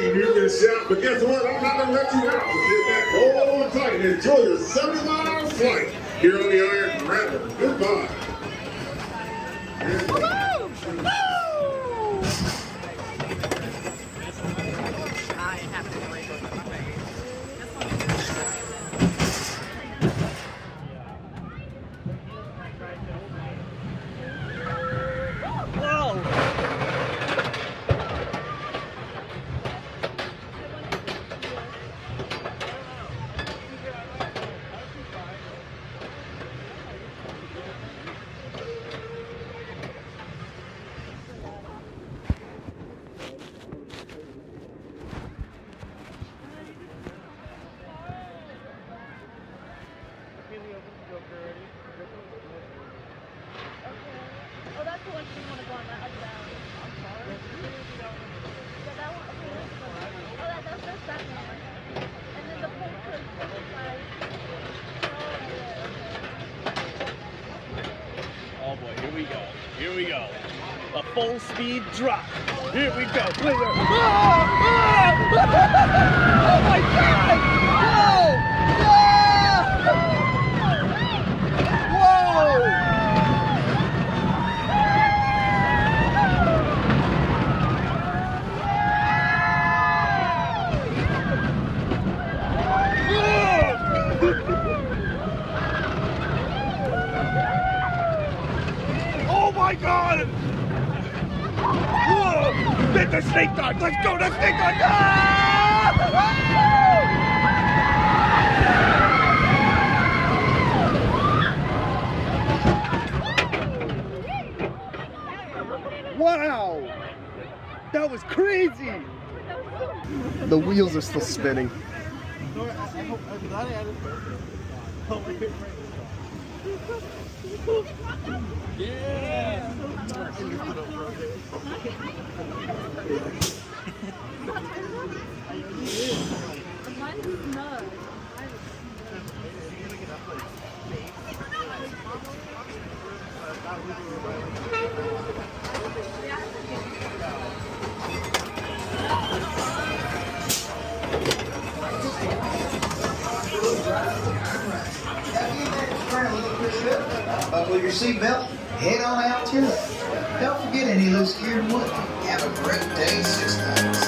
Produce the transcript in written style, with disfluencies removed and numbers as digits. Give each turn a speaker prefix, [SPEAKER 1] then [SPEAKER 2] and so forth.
[SPEAKER 1] You can shout, but guess what? I'm not going to let you out. So sit back, hold tight, and enjoy your 70-mile flight here on the Iron Rattler. Goodbye.
[SPEAKER 2] Oh, that's the one you want to go on that up down. I'm sorry. Yeah, that one. Okay, oh, that's that one. And then the pole to the side.
[SPEAKER 3] Oh boy, here we go. Here we go. A full speed drop. Here we go. Oh my God! Oh my God! Whoa! Get the snake dog! Let's go! The snake dog! Wow! That was crazy! The wheels are still spinning. Yeah!
[SPEAKER 4] Buckle your seatbelt, head on out to it. Don't forget any loose gear and wood. Have a great day, 6 nights.